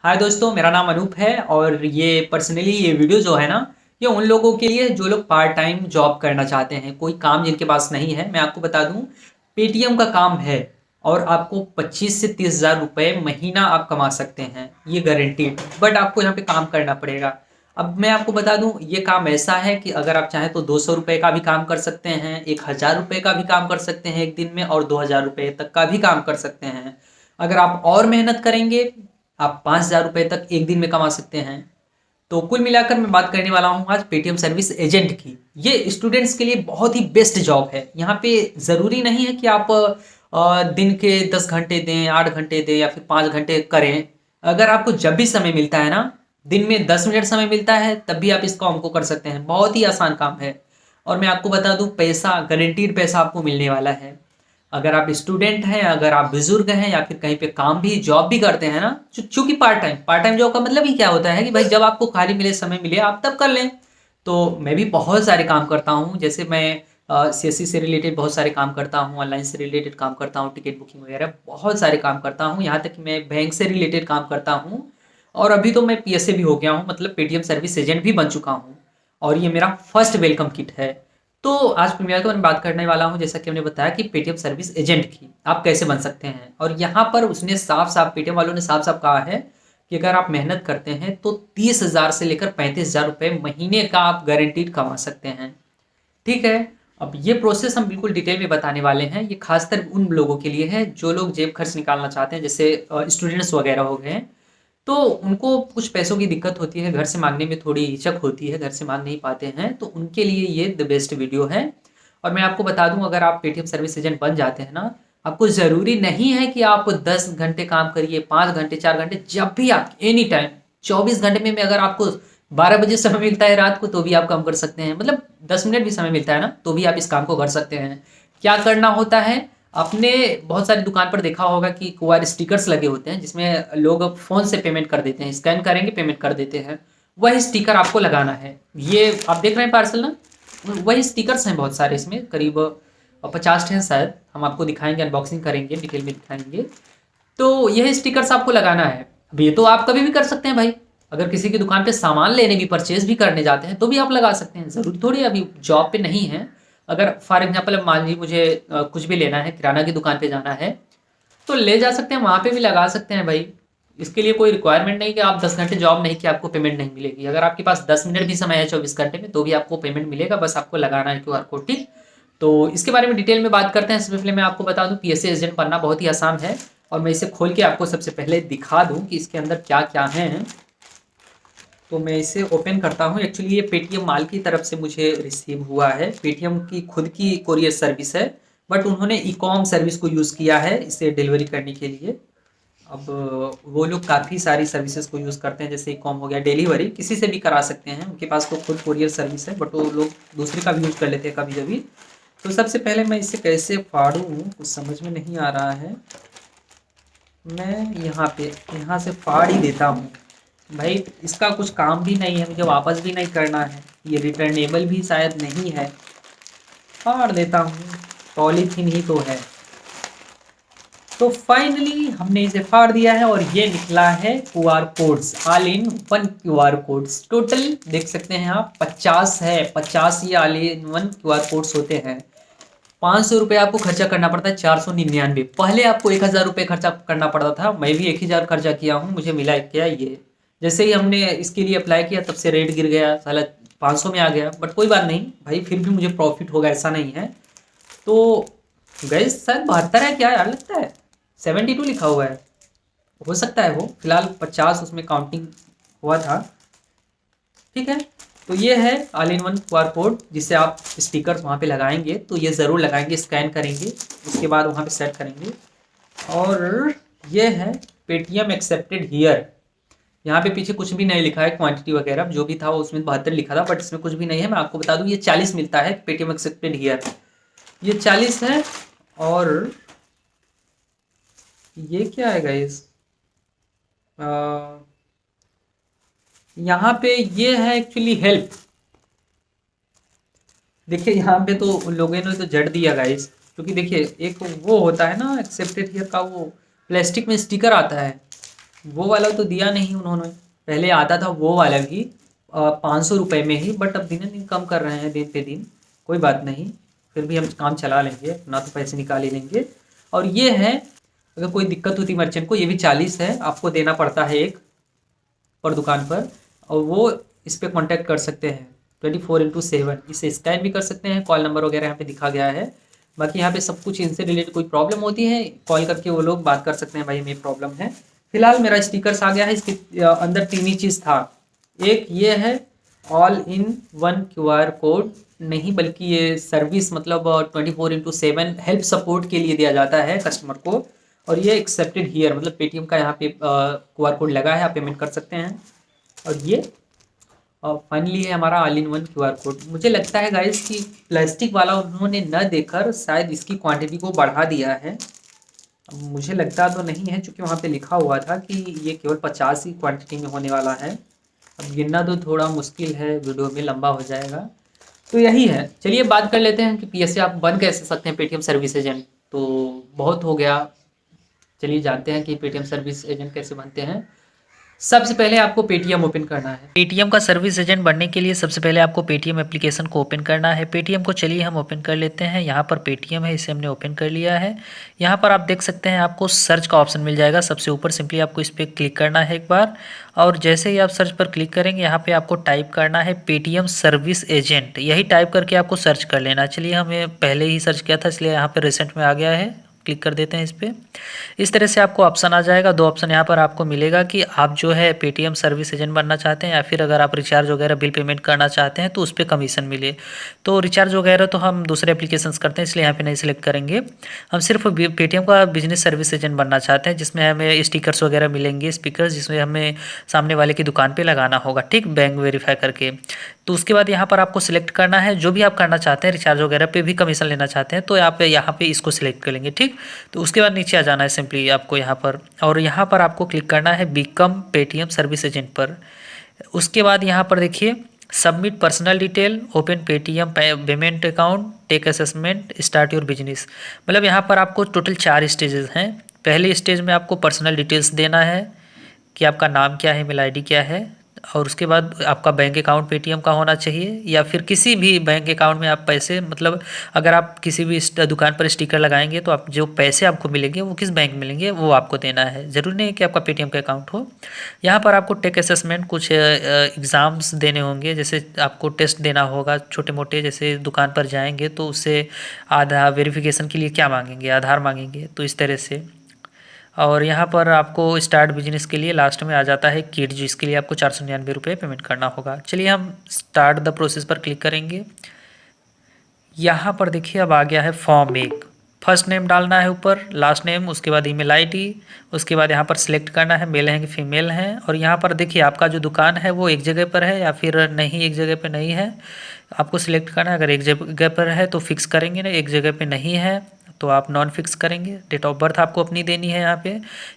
हाय दोस्तों, मेरा नाम अनूप है और ये पर्सनली ये वीडियो जो है ना, ये उन लोगों के लिए जो लोग पार्ट टाइम जॉब करना चाहते हैं, कोई काम जिनके पास नहीं है। मैं आपको बता दूं, पेटीएम का काम है और आपको 25 से 30 हज़ार रुपये महीना आप कमा सकते हैं, ये गारंटीड। बट आपको यहाँ पे काम करना पड़ेगा। अब मैं आपको बता दूं, ये काम ऐसा है कि अगर आप चाहें तो 200 रुपये का भी काम कर सकते हैं, 1000 रुपये का भी काम कर सकते हैं एक दिन में, और 2000 रुपये तक का भी काम कर सकते हैं। अगर आप और मेहनत करेंगे, आप 5000 रुपये तक एक दिन में कमा सकते हैं। तो कुल मिलाकर मैं बात करने वाला हूँ आज पेटीएम सर्विस एजेंट की। ये स्टूडेंट्स के लिए बहुत ही बेस्ट जॉब है। यहाँ पे ज़रूरी नहीं है कि आप दिन के 10 घंटे दें, 8 घंटे दें या फिर 5 घंटे करें। अगर आपको जब भी समय मिलता है ना, दिन में 10 मिनट समय मिलता है, तब भी आप इस काम को कर सकते हैं। बहुत ही आसान काम है। और मैं आपको बता दूं, पैसा गारंटीड पैसा आपको मिलने वाला है। अगर आप स्टूडेंट हैं, अगर आप बुजुर्ग हैं, या फिर कहीं पे काम भी जॉब भी करते हैं ना, चूंकि पार्ट टाइम जॉब का मतलब ही क्या होता है कि भाई जब आपको खाली मिले, समय मिले, आप तब कर लें। तो मैं भी बहुत सारे काम करता हूँ। जैसे मैं सीएससी से रिलेटेड बहुत सारे काम करता हूँ, ऑनलाइन से रिलेटेड काम करता हूँ, टिकट बुकिंग वगैरह बहुत सारे काम करता हूँ। यहाँ तक कि मैं बैंक से रिलेटेड काम करता हूँ। और अभी तो मैं पीएसए भी हो गया हूँ, मतलब पेटीएम सर्विस एजेंट भी बन चुका हूँ। और ये मेरा फर्स्ट वेलकम किट है। तो आज प्रीमियर को मैं बात करने वाला हूं, जैसा कि हमने बताया कि पेटीएम सर्विस एजेंट की आप कैसे बन सकते हैं। और यहाँ पर उसने साफ साफ, पेटीएम वालों ने साफ साफ कहा है कि अगर आप मेहनत करते हैं तो 30 हज़ार से लेकर 35 हज़ार रुपये महीने का आप गारंटीड कमा सकते हैं। ठीक है। अब ये प्रोसेस हम बिल्कुल डिटेल में बताने वाले हैं। ये खासकर उन लोगों के लिए है जो लोग जेब खर्च निकालना चाहते हैं, जैसे स्टूडेंट्स वगैरह हो गए। तो उनको कुछ पैसों की दिक्कत होती है, घर से मांगने में थोड़ी हिचक होती है, घर से मांग नहीं पाते हैं, तो उनके लिए ये द बेस्ट वीडियो है। और मैं आपको बता दूं, अगर आप पेटीएम सर्विस एजेंट बन जाते हैं ना, आपको ज़रूरी नहीं है कि आप 10 घंटे काम करिए, 5 घंटे, 4 घंटे, जब भी आप एनी टाइम 24 घंटे में अगर आपको 12 बजे समय मिलता है रात को, तो भी आप काम कर सकते हैं। मतलब 10 मिनट भी समय मिलता है ना, तो भी आप इस काम को कर सकते हैं। क्या करना होता है, आपने बहुत सारी दुकान पर देखा होगा कि क्यूआर स्टिकर्स लगे होते हैं, जिसमें लोग फोन से पेमेंट कर देते हैं, स्कैन करेंगे पेमेंट कर देते हैं। वह स्टिकर आपको लगाना है। ये आप देख रहे हैं पार्सल ना, वही स्टिकर्स हैं बहुत सारे, इसमें करीब 50 हैं शायद। हम आपको दिखाएंगे, अनबॉक्सिंग करेंगे, डिटेल में दिखाएंगे। तो यह स्टिकर्स आपको लगाना है। अब ये तो आप कभी भी कर सकते हैं भाई। अगर किसी की दुकान पे सामान लेने भी, परचेज भी करने जाते हैं, तो भी आप लगा सकते हैं। जरूरी थोड़ी अभी जॉब पे नहीं है। अगर फॉर एग्जाम्पल अब मान लीजिए मुझे कुछ भी लेना है, किराना की दुकान पे जाना है, तो ले जा सकते हैं, वहाँ पे भी लगा सकते हैं भाई। इसके लिए कोई रिक्वायरमेंट नहीं कि आप 10 घंटे जॉब नहीं कि आपको पेमेंट नहीं मिलेगी। अगर आपके पास 10 मिनट भी समय है 24 घंटे में, तो भी आपको पेमेंट मिलेगा, बस आपको लगाना है क्यूआर कोड। ठीक। तो इसके बारे में डिटेल में बात करते हैं। सबसे पहले मैं आपको बता दूं, पीएसए एजेंट बनना बहुत ही आसान है। और मैं इसे खोल के आपको सबसे पहले दिखा दूं कि इसके अंदर क्या क्या है। तो मैं इसे ओपन करता हूँ। एक्चुअली ये पेटीएम माल की तरफ से मुझे रिसीव हुआ है। पेटीएम की खुद की कोरियर सर्विस है, बट उन्होंने ई कॉम सर्विस को यूज़ किया है इसे डिलीवरी करने के लिए। अब वो लोग काफ़ी सारी सर्विसेज को यूज़ करते हैं, जैसे ई कॉम हो गया, डिलीवरी किसी से भी करा सकते हैं, उनके पास तो खुद कोरियर सर्विस है, बट वो लोग दूसरे का भी यूज़ कर लेते हैं कभी कभी। तो सबसे पहले मैं इसे कैसे फाड़ूँ, कुछ समझ में नहीं आ रहा है। मैं यहाँ से फाड़ ही देता हूँ भाई। इसका कुछ काम भी नहीं है, मुझे वापस भी नहीं करना है, ये रिटर्नेबल भी शायद नहीं है। फाड़ देता हूँ, पॉलीथीन ही तो है। तो फाइनली हमने इसे फाड़ दिया है और ये निकला है QR codes, all in one QR codes. Total देख सकते हैं आप, 50 है। 50 ये all in one QR codes होते हैं। 500 रुपये आपको खर्चा करना पड़ता है, 499। पहले आपको 1000 रुपये खर्चा करना पड़ता था। मैं भी 1000 खर्चा किया हूँ, मुझे मिला क्या ये। जैसे ही हमने इसके लिए अप्लाई किया, तब से रेट गिर गया, साला 500 में आ गया। बट कोई बात नहीं भाई, फिर भी मुझे प्रॉफिट होगा ऐसा नहीं है। तो गैस शायद 72 है क्या यार, लगता है 72 लिखा हुआ है, हो सकता है वो। फिलहाल 50 उसमें काउंटिंग हुआ था। ठीक है। तो ये है all in one QR code, जिसे आप स्टिकर्स वहाँ पे लगाएंगे, तो ये ज़रूर लगाएंगे, स्कैन करेंगे, उसके बाद वहाँ पे सेट करेंगे। और ये है पेटीएम एक्सेप्टेड हियर। यहाँ पे पीछे कुछ भी नहीं लिखा है, क्वांटिटी वगैरह जो भी था वो उसमें 72 लिखा था, बट इसमें कुछ भी नहीं है। मैं आपको बता दूँ, ये 40 मिलता है पेटीएम एक्सेप्टेड हियर, ये 40 है। और ये क्या है गाइस, यहाँ पे ये है एक्चुअली हेल्प। देखिए यहाँ पे तो उन लोगों ने तो जड़ दिया गाइस, क्योंकि देखिए एक वो होता है ना एक्सेप्टेड हियर का, वो प्लास्टिक में स्टिकर आता है, वो वाला तो दिया नहीं उन्होंने। पहले आता था वो वाला भी 500 रुपये में ही, बट अब दिन दिन कम कर रहे हैं दिन पे दिन। कोई बात नहीं, फिर भी हम काम चला लेंगे, अपना तो पैसे निकाल ही लेंगे। और ये है, अगर कोई दिक्कत होती मर्चेंट को, ये भी 40 है, आपको देना पड़ता है एक पर दुकान पर। और वो इस पे कांटेक्ट कर सकते हैं 24/7। इसे स्कैन भी कर सकते हैं, कॉल नंबर वगैरह यहाँ पे दिखा गया है। बाकी यहाँ पे सब कुछ, इनसे रिलेटेड कोई प्रॉब्लम होती है कॉल करके वो लोग बात कर सकते हैं, भाई मेरी प्रॉब्लम है। फिलहाल मेरा स्टिकर्स आ गया है, इसके अंदर 3 ही चीज़ था। एक ये है all in one QR code, नहीं बल्कि ये सर्विस, मतलब 24/7 हेल्प सपोर्ट के लिए दिया जाता है कस्टमर को। और ये एक्सेप्टेड हियर, मतलब पेटीएम का यहाँ पे QR कोड लगा है, आप पेमेंट कर सकते हैं। और ये फाइनली है हमारा all in one QR code. मुझे लगता है गाइस कि प्लास्टिक वाला उन्होंने न देकर शायद इसकी क्वांटिटी को बढ़ा दिया है। अब मुझे लगता तो नहीं है, क्योंकि वहाँ पे लिखा हुआ था कि ये केवल 50 ही क्वांटिटी में होने वाला है। अब गिनना तो थोड़ा मुश्किल है, वीडियो में लंबा हो जाएगा। तो यही है, चलिए बात कर लेते हैं कि PSA आप बन कैसे सकते हैं, पेटीएम सर्विस एजेंट। तो बहुत हो गया, चलिए जानते हैं कि पेटीएम सर्विस एजेंट कैसे बनते हैं। सबसे पहले आपको पेटीएम ओपन करना है। पेटीएम का सर्विस एजेंट बनने के लिए सबसे पहले आपको पेटीएम एप्लीकेशन को ओपन करना है। पेटीएम को चलिए हम ओपन कर लेते हैं। यहाँ पर पेटीएम है, इसे हमने ओपन कर लिया है। यहाँ पर आप देख सकते हैं आपको सर्च का ऑप्शन मिल जाएगा सबसे ऊपर। सिंपली आपको इस पर क्लिक करना है एक बार, और जैसे ही आप सर्च पर क्लिक करेंगे यहाँ पे आपको टाइप करना है पेटीएम सर्विस एजेंट। यही टाइप करके आपको सर्च कर लेना। चलिए हमें पहले ही सर्च किया था, इसलिए यहाँ पर रिसेंट में आ गया है। क्लिक कर देते हैं इस पर। इस तरह से आपको ऑप्शन आ जाएगा। 2 ऑप्शन यहाँ पर आपको मिलेगा कि आप जो है पेटीएम सर्विस एजेंट बनना चाहते हैं, या फिर अगर आप रिचार्ज वगैरह बिल पेमेंट करना चाहते हैं तो उस पर कमीशन मिले। तो रिचार्ज वगैरह तो हम दूसरे एप्लीकेशंस करते हैं, इसलिए यहाँ पे नहीं सिलेक्ट करेंगे। हम सिर्फ पेटीएम का बिजनेस सर्विस एजेंट बनना चाहते हैं, जिसमें हमें स्टिकर्स वगैरह मिलेंगे, स्पीकर्स, जिसमें हमें सामने वाले की दुकान पर लगाना होगा, ठीक, बैंक वेरीफाई करके। तो उसके बाद यहाँ पर आपको सिलेक्ट करना है जो भी आप करना चाहते हैं, रिचार्ज वगैरह पे भी कमीशन लेना चाहते हैं तो आप यहाँ पे इसको सिलेक्ट कर लेंगे, ठीक। तो उसके बाद नीचे आ जाना है सिंपली आपको यहाँ पर, और यहाँ पर आपको क्लिक करना है बिकम पेटीएम सर्विस एजेंट पर। उसके बाद यहाँ पर देखिए submit personal detail, open Paytm payment account, take assessment, start your business. मतलब यहाँ पर आपको टोटल 4 स्टेजेस हैं। पहले स्टेज में आपको पर्सनल डिटेल्स देना है कि आपका नाम क्या है, मेल आईडी क्या है, और उसके बाद आपका बैंक अकाउंट पेटीएम का होना चाहिए, या फिर किसी भी बैंक अकाउंट में आप पैसे, मतलब अगर आप किसी भी दुकान पर स्टिकर लगाएंगे तो आप जो पैसे आपको मिलेंगे वो किस बैंक मिलेंगे वो आपको देना है। ज़रूरी नहीं है कि आपका पेटीएम का अकाउंट हो। यहाँ पर आपको टेक असेसमेंट, कुछ एग्ज़ाम्स देने होंगे, जैसे आपको टेस्ट देना होगा छोटे मोटे, जैसे दुकान पर जाएंगे तो उससे आधार वेरिफिकेशन के लिए क्या मांगेंगे, आधार मांगेंगे, तो इस तरह से। और यहाँ पर आपको स्टार्ट बिजनेस के लिए लास्ट में आ जाता है किट, जिसके लिए आपको 499 रुपये पेमेंट करना होगा। चलिए हम स्टार्ट द प्रोसेस पर क्लिक करेंगे। यहाँ पर देखिए अब आ गया है फॉर्म 1। फर्स्ट नेम डालना है ऊपर, लास्ट नेम, उसके बाद ईमेल आईडी, उसके बाद यहाँ पर सिलेक्ट करना है मेल है कि फीमेल है। और यहाँ पर देखिए आपका जो दुकान है वो एक जगह पर है या फिर नहीं, एक जगह पर नहीं है, आपको सिलेक्ट करना है। अगर एक जगह पर है तो फिक्स करेंगे, ना एक जगह पे नहीं है तो आप नॉन फिक्स करेंगे। डेट ऑफ बर्थ आपको अपनी देनी है यहाँ पे।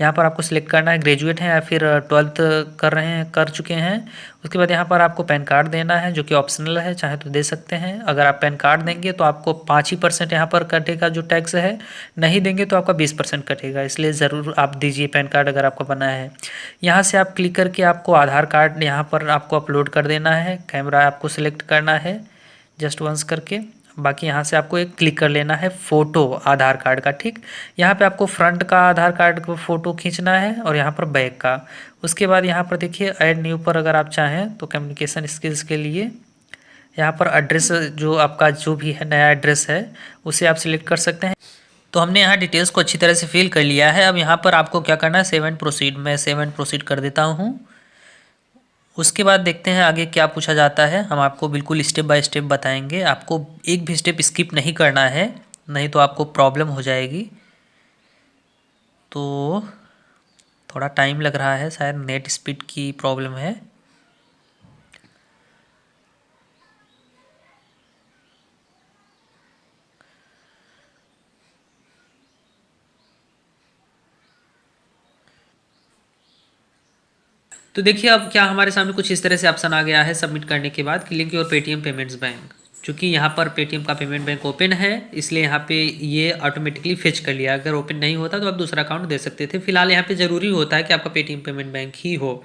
यहाँ पर आपको सिलेक्ट करना है ग्रेजुएट हैं या फिर 12th कर रहे हैं, कर चुके हैं। उसके बाद यहाँ पर आपको पैन कार्ड देना है, जो कि ऑप्शनल है, चाहे तो दे सकते हैं। अगर आप पैन कार्ड देंगे तो आपको 5% यहाँ पर कटेगा जो टैक्स है, नहीं देंगे तो आपका 20% कटेगा, इसलिए ज़रूर आप दीजिए पैन कार्ड अगर आपका बना है। यहाँ से आप क्लिक करके आपको आधार कार्ड यहाँ पर आपको अपलोड कर देना है। कैमरा आपको सिलेक्ट करना है जस्ट वंस करके। बाकी यहाँ से आपको एक क्लिक कर लेना है फ़ोटो आधार कार्ड का, ठीक। यहाँ पे आपको फ्रंट का आधार कार्ड का फ़ोटो खींचना है और यहाँ पर बैक का। उसके बाद यहाँ पर देखिए ऐड न्यू पर अगर आप चाहें तो कम्युनिकेशन स्किल्स के लिए यहाँ पर एड्रेस, जो आपका जो भी है नया एड्रेस है उसे आप सिलेक्ट कर सकते हैं। तो हमने यहाँ डिटेल्स को अच्छी तरह से फिल कर लिया है। अब यहाँ पर आपको क्या करना है, सेव एंड प्रोसीड। मैं सेव एंड प्रोसीड कर देता हूँ। उसके बाद देखते हैं आगे क्या पूछा जाता है। हम आपको बिल्कुल स्टेप बाय स्टेप बताएंगे, आपको एक भी स्टेप स्किप नहीं करना है, नहीं तो आपको प्रॉब्लम हो जाएगी। तो थोड़ा टाइम लग रहा है, शायद नेट स्पीड की प्रॉब्लम है। तो देखिए अब क्या हमारे सामने कुछ इस तरह से ऑप्शन आ गया है सबमिट करने के बाद, link your Paytm payments bank. क्योंकि यहाँ पर पेटीएम का पेमेंट बैंक ओपन है, इसलिए यहाँ पे ये ऑटोमेटिकली फेच कर लिया। अगर ओपन नहीं होता तो आप दूसरा अकाउंट दे सकते थे। फिलहाल यहाँ पे ज़रूरी होता है कि आपका पेटीएम पेमेंट बैंक ही हो।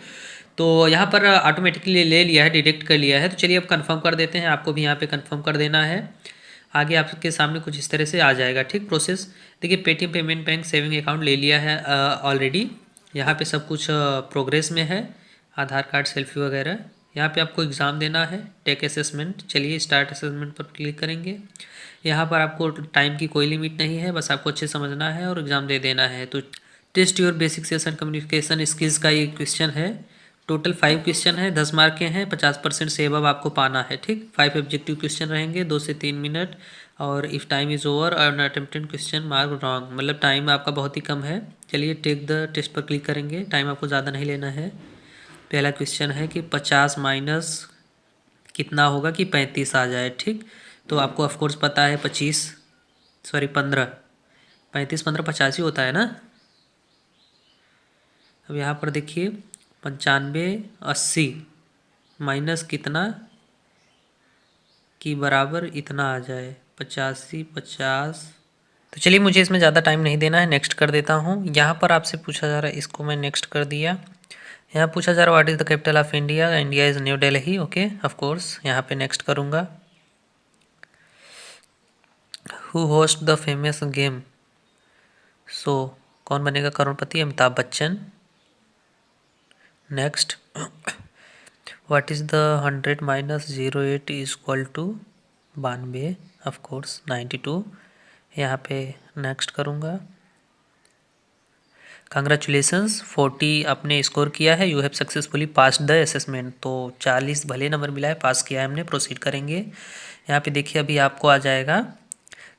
तो यहाँ पर ऑटोमेटिकली ले लिया है, डिटेक्ट कर लिया है। तो चलिए अब कंफर्म कर देते हैं, आपको भी यहाँ पे कंफर्म कर देना है। आगे आपके सामने कुछ इस तरह से आ जाएगा, ठीक प्रोसेस। देखिए Paytm payment bank saving account ले लिया है ऑलरेडी। यहाँ पे सब कुछ प्रोग्रेस में है, आधार कार्ड, सेल्फी वगैरह। यहाँ पे आपको एग्ज़ाम देना है, टेक असेसमेंट। चलिए स्टार्ट असेसमेंट पर क्लिक करेंगे। यहाँ पर आपको टाइम की कोई लिमिट नहीं है, बस आपको अच्छे समझना है और एग्ज़ाम दे देना है। तो test your basic sales and communication skills का ये क्वेश्चन है। टोटल 5 क्वेश्चन है, 10 मार्क के हैं, 50% से अबव आपको पाना है, ठीक। 5 ऑब्जेक्टिव क्वेश्चन रहेंगे, 2 से 3 मिनट। और इफ़ टाइम इज़ ओवर और अटेम्प्टेड क्वेश्चन मार्क रॉन्ग, मतलब टाइम आपका बहुत ही कम है। चलिए टेक द टेस्ट पर क्लिक करेंगे, टाइम आपको ज़्यादा नहीं लेना है। पहला क्वेश्चन है कि 50 माइनस कितना होगा कि 35 आ जाए, ठीक। तो आपको ऑफकोर्स पता है 15 35 15 50 ही होता है ना। अब यहाँ पर देखिए 95 80 माइनस कितना कि बराबर इतना आ जाए 85 50। तो चलिए मुझे इसमें ज़्यादा टाइम नहीं देना है, नेक्स्ट कर देता हूँ। यहाँ पर आपसे पूछा जा रहा है, इसको मैं नेक्स्ट कर दिया। यहाँ पूछा जा रहा है what is the capital of India, India is New Delhi, okay of course. यहाँ पे नेक्स्ट करूँगा। Who host the famous game show, Kaun Banega Crorepati, Amitabh Bachchan. Next what is the 100 minus 08 is equal to 92, of course 92। यहाँ पे नेक्स्ट करूँगा। कंग्रेचुलेसन्स 40 आपने स्कोर किया है, you have successfully pass the assessment. तो 40 भले नंबर मिला है, पास किया है हमने। प्रोसीड करेंगे। यहाँ पे देखिए अभी आपको आ जाएगा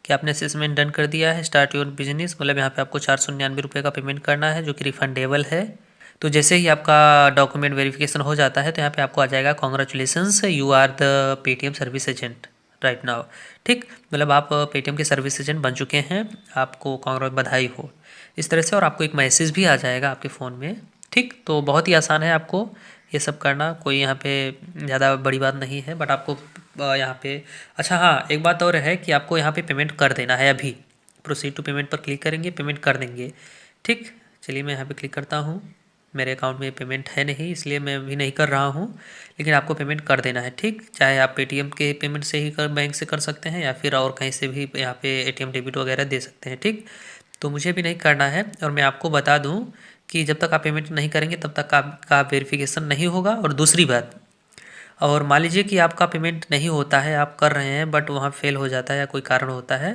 कि आपने असेसमेंट डन कर दिया है। स्टार्ट योर बिजनेस, मतलब यहाँ पे आपको 499 रुपये का पेमेंट करना है, जो कि रिफंडेबल है। तो जैसे ही आपका डॉक्यूमेंट वेरिफिकेशन हो जाता है तो यहाँ पे आपको आ जाएगा congratulations, you are the Paytm service agent right now, ठीक। मतलब आप पेटीएम के सर्विस एजेंट बन चुके हैं, आपको कांग्रेस बधाई हो, इस तरह से। और आपको एक मैसेज भी आ जाएगा आपके फ़ोन में, ठीक। तो बहुत ही आसान है आपको ये सब करना, कोई यहाँ पे ज़्यादा बड़ी बात नहीं है। बट आपको यहाँ पे अच्छा हाँ, एक बात और है कि आपको यहाँ पे पेमेंट कर देना है अभी। प्रोसीड टू पेमेंट पर क्लिक करेंगे, पेमेंट कर देंगे, ठीक। चलिए मैं यहाँ पे क्लिक करता हूँ। मेरे अकाउंट में पेमेंट है नहीं, इसलिए मैं अभी नहीं कर रहा हूँ, लेकिन आपको पेमेंट कर देना है, ठीक। चाहे आप पेटीएम के पेमेंट से ही बैंक से कर सकते हैं, या फिर और कहीं से भी यहाँ पे एटीएम डेबिट वगैरह दे सकते हैं, ठीक। तो मुझे भी नहीं करना है। और मैं आपको बता दूँ कि जब तक आप पेमेंट नहीं करेंगे तब तक आपका वेरिफिकेशन नहीं होगा। और दूसरी बात, और मान लीजिए कि आपका पेमेंट नहीं होता है, आप कर रहे हैं बट वहाँ फेल हो जाता है या कोई कारण होता है,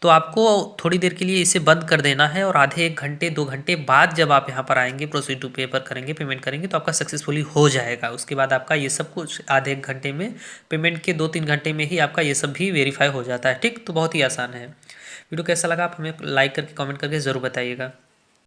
तो आपको थोड़ी देर के लिए इसे बंद कर देना है। और आधे 1 घंटे 2 घंटे बाद जब आप यहाँ पर आएंगे, प्रोसीड टू पे पर करेंगे, पेमेंट करेंगे, तो आपका सक्सेसफुली हो जाएगा। उसके बाद आपका ये सब कुछ आधे 1 घंटे में, पेमेंट के 2-3 घंटे में ही आपका ये सब भी वेरीफाई हो जाता है, ठीक। तो बहुत ही आसान है। वीडियो कैसा लगा आप हमें लाइक करके कमेंट करके ज़रूर बताइएगा।